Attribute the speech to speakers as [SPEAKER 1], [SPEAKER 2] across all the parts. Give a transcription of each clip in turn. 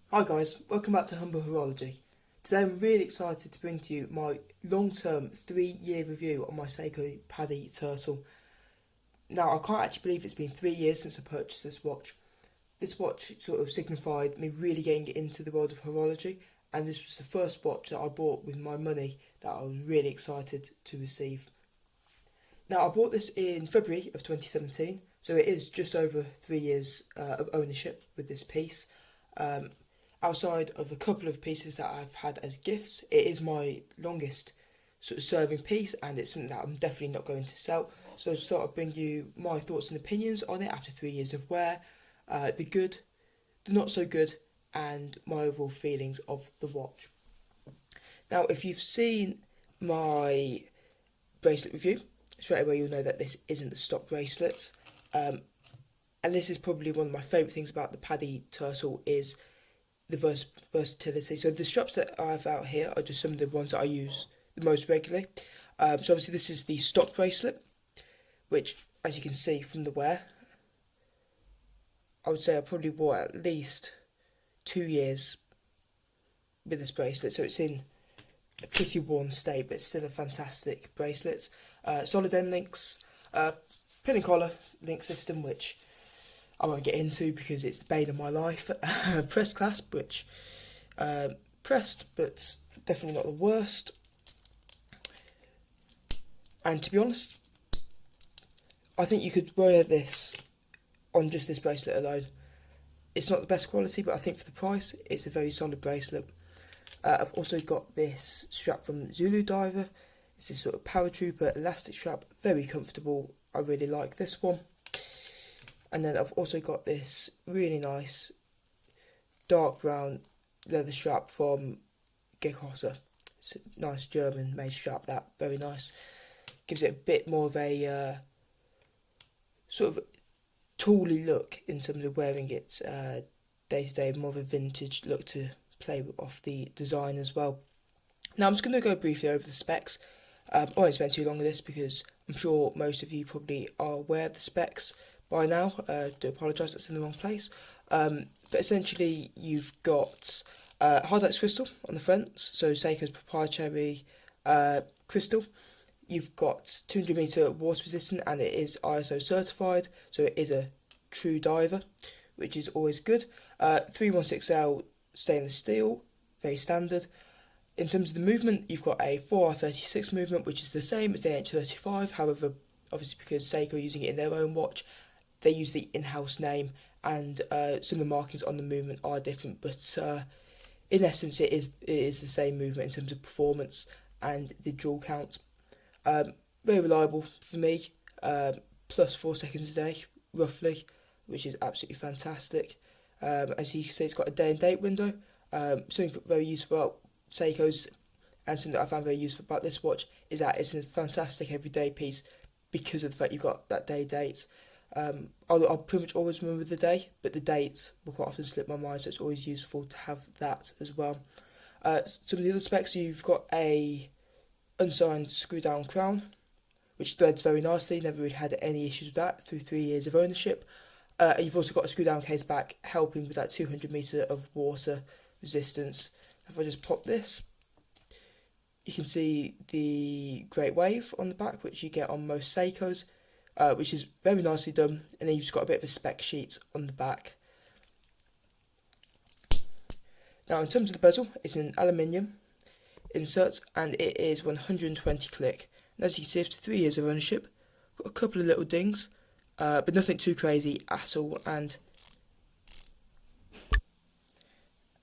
[SPEAKER 1] Hi guys, welcome back to Humble Horology. Today I'm really excited to bring to you my long-term 3-year review on my Seiko Padi Turtle. Now I can't actually believe it's been 3 years since I purchased this watch. This watch sort of signified me really getting into the world of horology, and this was the first watch that I bought with my money that I was really excited to receive. Now I bought this in February of 2017, so it is just over 3 years of ownership with this piece. Outside of a couple of pieces that I've had as gifts, it is my longest sort of serving piece, and it's something that I'm definitely not going to sell. So I just thought I'd bring you my thoughts and opinions on it after 3 years of wear, the good, the not so good, and my overall feelings of the watch. Now, if you've seen my bracelet review, straight away you'll know that this isn't the stock bracelets. And this is probably one of my favourite things about the Padi Turtle is the versatility. So the straps that I have out here are just some of the ones that I use the most regularly. So obviously this is the stock bracelet, which as you can see from the wear, I would say I probably wore at least 2 years with this bracelet. So it's in a pretty worn state, but it's still a fantastic bracelet. Solid end links, pin and collar link system, which I won't get into because it's the bane of my life. Pressed clasp, which pressed, but definitely not the worst. And to be honest, I think you could wear this on just this bracelet alone. It's not the best quality, but I think for the price, it's a very solid bracelet. I've also got this strap from Zulu Diver. It's this sort of paratrooper elastic strap, very comfortable. I really like this one. And then I've also got this really nice dark brown leather strap from Gekhosa. It's a nice German made strap, that very nice. Gives it a bit more of a sort of tooly look in terms of wearing it day to day, more of a vintage look to play off the design as well. Now I'm just going to go briefly over the specs. I won't spend too long on this because I'm sure most of you probably are aware of the specs by now. Do apologise, that's in the wrong place. But essentially you've got hard ice crystal on the front, so Seiko's proprietary crystal. You've got 200 metre water resistant, and it is ISO certified, so it is a true diver, which is always good. 316L stainless steel, very standard. In terms of the movement, you've got a 4R36 movement, which is the same as the H35. However, obviously because Seiko are using it in their own watch, they use the in-house name, and some of the markings on the movement are different. But in essence, it is the same movement in terms of performance and the jewel count. Very reliable for me, plus 4 seconds a day, roughly, which is absolutely fantastic. As you can see, it's got a day and date window. Something very useful about Seiko's, and something that I found very useful about this watch, is that it's a fantastic everyday piece because of the fact you've got that day date. I'll pretty much always remember the day, but the dates will quite often slip my mind, so it's always useful to have that as well. Some of the other specs, you've got a unsigned screw down crown, which threads very nicely, never really had any issues with that through 3 years of ownership. And you've also got a screw down case back, helping with that 200 metre of water resistance. If I just pop this, you can see the Great Wave on the back, which you get on most Seikos, which is very nicely done. And then you've just got a bit of a spec sheet on the back. Now in terms of the bezel, it's an aluminium insert, and it is 120 click. And as you can see, after 3 years of ownership, got a couple of little dings, but nothing too crazy at all. And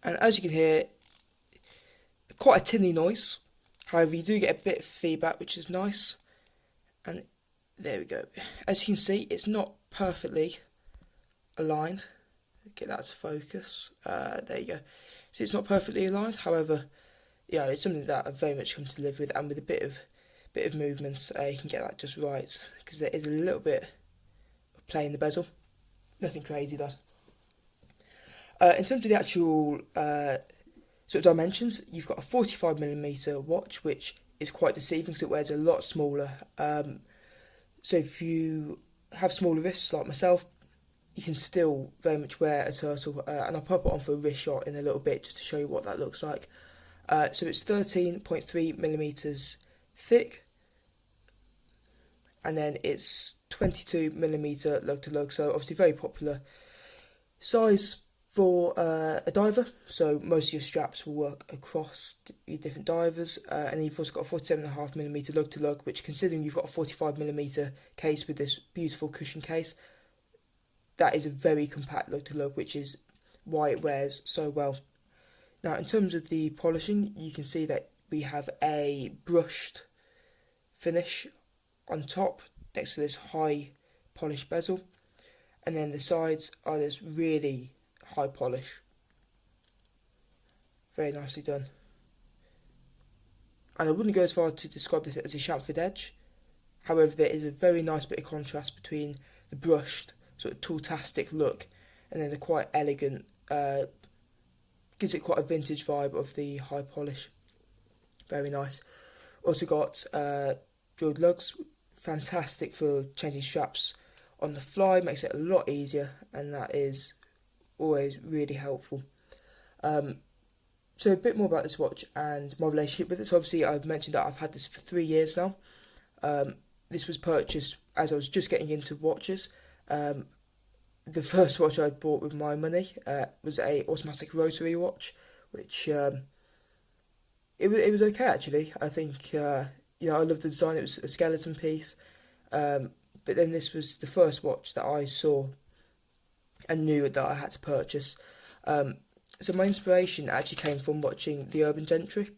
[SPEAKER 1] as you can hear, quite a tinny noise. However, you do get a bit of feedback, which is nice. And there we go. As you can see, it's not perfectly aligned. Get that to focus. There you go. So it's not perfectly aligned. However, yeah, it's something that I've very much come to live with, and with a bit of movement, you can get that just right, because there is a little bit of play in the bezel. Nothing crazy though. In terms of the actual sort of dimensions, you've got a 45mm watch, which is quite deceiving because it wears a lot smaller. So if you have smaller wrists like myself, you can still very much wear a turtle, and I'll pop it on for a wrist shot in a little bit just to show you what that looks like. So it's 13.3mm thick, and then it's 22mm lug to lug, so obviously very popular size for a diver. So most of your straps will work across your different divers, and you've also got a 47.5mm lug to lug, which, considering you've got a 45mm case with this beautiful cushion case, that is a very compact lug to lug, which is why it wears so well. Now, in terms of the polishing, you can see that we have a brushed finish on top next to this high polish bezel, and then the sides are this really high polish. Very nicely done. And I wouldn't go as far to describe this as a chamfered edge. However, there is a very nice bit of contrast between the brushed sort of tool-tastic look and then the quite elegant, gives it quite a vintage vibe of the high polish. Very nice. Also got drilled lugs, fantastic for changing straps on the fly, makes it a lot easier, and that is always really helpful. So a bit more about this watch and my relationship with it. So obviously I've mentioned that I've had this for 3 years now. This was purchased as I was just getting into watches. The first watch I bought with my money was a automatic rotary watch, which it was okay actually. I think I loved the design. It was a skeleton piece, but then this was the first watch that I saw and knew that I had to purchase. So my inspiration actually came from watching The Urban Gentry,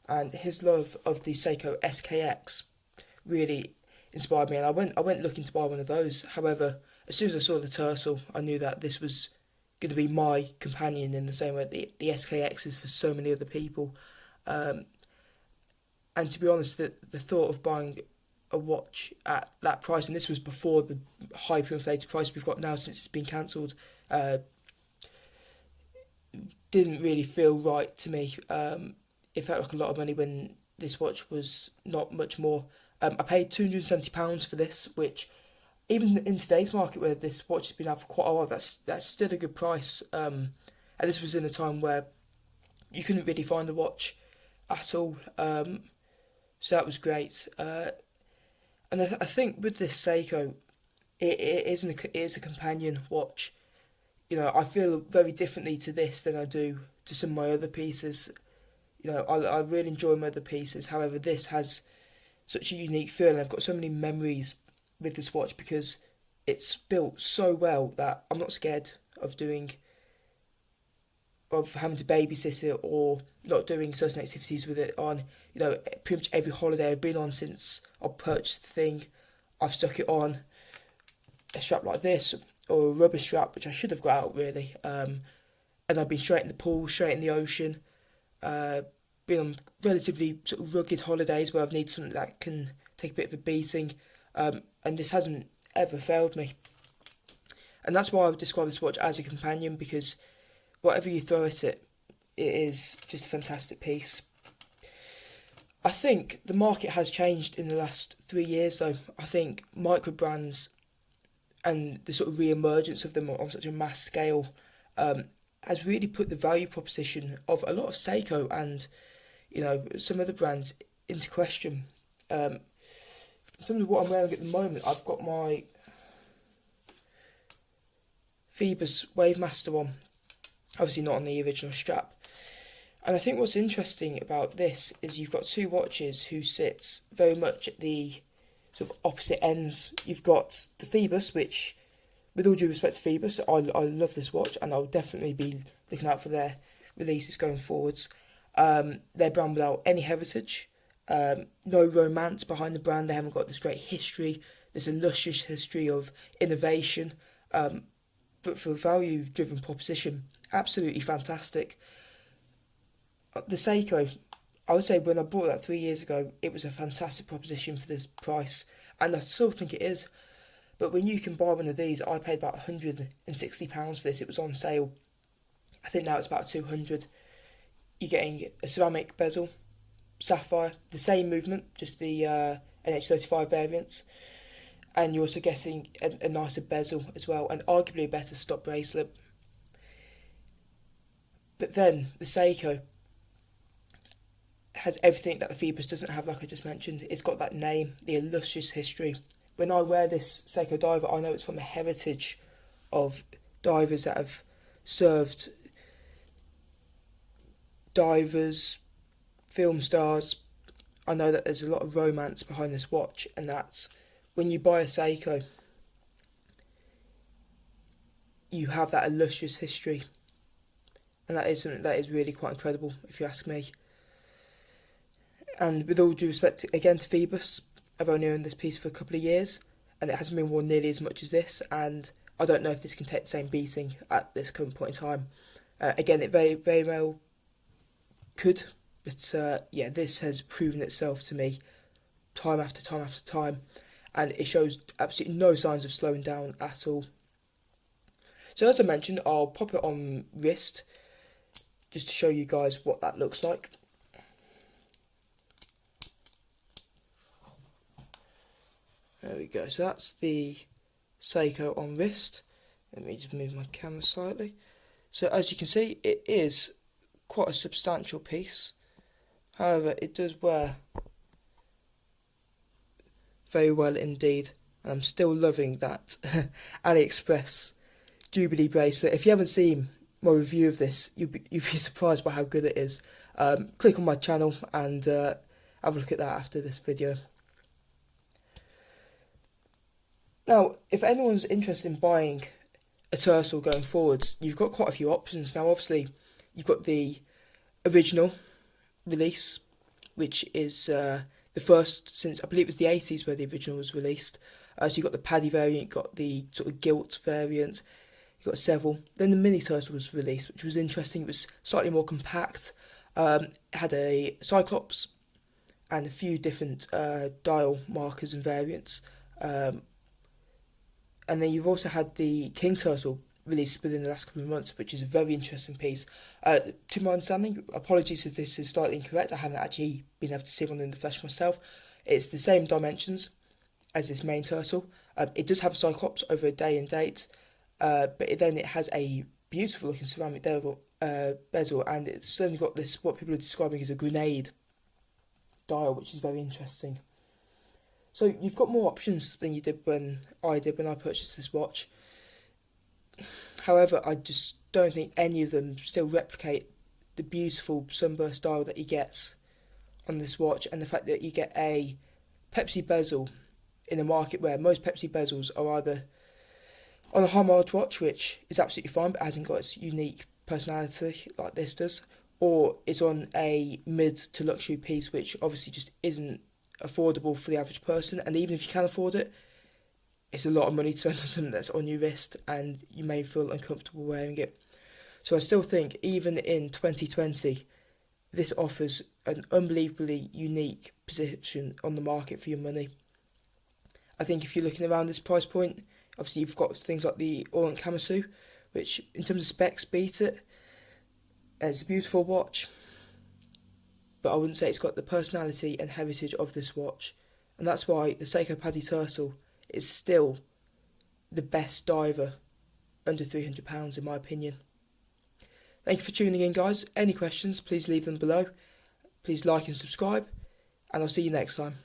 [SPEAKER 1] and his love of the Seiko SKX really inspired me, and I went looking to buy one of those. However, as soon as I saw the Turtle, I knew that this was going to be my companion in the same way the SKX is for so many other people. And to be honest, the thought of buying a watch at that price, and this was before the hyperinflated price we've got now since it's been cancelled, didn't really feel right to me. It felt like a lot of money when this watch was not much more. I paid £270 for this, which, even in today's market where this watch has been out for quite a while, that's still a good price. And this was in a time where you couldn't really find the watch at all. So that was great. And I think with this Seiko, it is a companion watch. I feel very differently to this than I do to some of my other pieces. I really enjoy my other pieces. However, this has such a unique feel, and I've got so many memories with this watch because it's built so well that I'm not scared of having to babysit it or not doing certain activities with it on. Pretty much every holiday I've been on since I purchased the thing, I've stuck it on a strap like this or a rubber strap, which I should have got out really. And I've been straight in the pool, straight in the ocean. Been on relatively sort of rugged holidays where I've needed something that can take a bit of a beating, and this hasn't ever failed me. And that's why I would describe this watch as a companion, because whatever you throw at it, it is just a fantastic piece. I think the market has changed in the last 3 years though. I think micro brands and the sort of re-emergence of them on such a mass scale has really put the value proposition of a lot of Seiko and some other brands into question. In terms of what I'm wearing at the moment, I've got my Phoebus Wavemaster on, obviously not on the original strap. And I think what's interesting about this is you've got two watches who sit very much at the sort of opposite ends. You've got the Phoebus, which, with all due respect to Phoebus, I love this watch, and I'll definitely be looking out for their releases going forwards. They're brand without any heritage, no romance behind the brand. They haven't got this great history, this illustrious history of innovation, but for a value-driven proposition, absolutely fantastic. The Seiko, I would say when I bought that 3 years ago, it was a fantastic proposition for this price, and I still think it is. But when you can buy one of these, I paid about £160 for this. It was on sale. I think now it's about 200. You're getting a ceramic bezel, sapphire, the same movement, just the NH35 variants. and you're also getting a nicer bezel as well, and arguably a better stop bracelet. But then the Seiko has everything that the Phoebus doesn't have, like I just mentioned. It's got that name, the illustrious history. When I wear this Seiko diver, I know it's from a heritage of divers that have served divers, film stars. I know that there's a lot of romance behind this watch, and that's when you buy a Seiko, you have that illustrious history, and that is something that is really quite incredible, if you ask me. And with all due respect, again, to Phoebus, I've only owned this piece for a couple of years, and it hasn't been worn nearly as much as this, and I don't know if this can take the same beating at this current point in time. Again, it very, very well could, but yeah, this has proven itself to me time after time after time, and it shows absolutely no signs of slowing down at all. So as I mentioned, I'll pop it on wrist just to show you guys what that looks like. There we go, so that's the Seiko on wrist. Let me just move my camera slightly. So as you can see, it is quite a substantial piece. However, it does wear very well indeed. And I'm still loving that AliExpress Jubilee bracelet. If you haven't seen my review of this, you'd be surprised by how good it is. Click on my channel and have a look at that after this video. Now, if anyone's interested in buying a Turtle going forwards, you've got quite a few options. Now, obviously, you've got the original release, which is the first since, I believe it was the 80s where the original was released. So you've got the Padi variant, you've got the sort of gilt variant, you've got several. Then the Mini Turtle was released, which was interesting. It was slightly more compact. It had a Cyclops and a few different dial markers and variants. And then you've also had the King Turtle released within the last couple of months, which is a very interesting piece. To my understanding, apologies if this is slightly incorrect, I haven't actually been able to see one in the flesh myself. It's the same dimensions as this main Turtle. It does have a Cyclops over a day and date, but then it has a beautiful looking ceramic bezel, and it's certainly got this, what people are describing as a grenade dial, which is very interesting. So you've got more options than you did when I purchased this watch. However, I just don't think any of them still replicate the beautiful sunburst dial that you get on this watch, and the fact that you get a Pepsi bezel in a market where most Pepsi bezels are either on a high mileage watch, which is absolutely fine but hasn't got its unique personality like this does, or it's on a mid to luxury piece, which obviously just isn't affordable for the average person. And even if you can afford it, it's a lot of money to spend on something that's on your wrist, and you may feel uncomfortable wearing it. So I still think, even in 2020, this offers an unbelievably unique position on the market for your money. I think if you're looking around this price point, obviously you've got things like the Orient Kamasu, which in terms of specs beat it. And it's a beautiful watch, but I wouldn't say it's got the personality and heritage of this watch. And that's why the Seiko Padi Turtle is still the best diver under £300 in my opinion. Thank you for tuning in, guys. Any questions, please leave them below. Please like and subscribe, and I'll see you next time.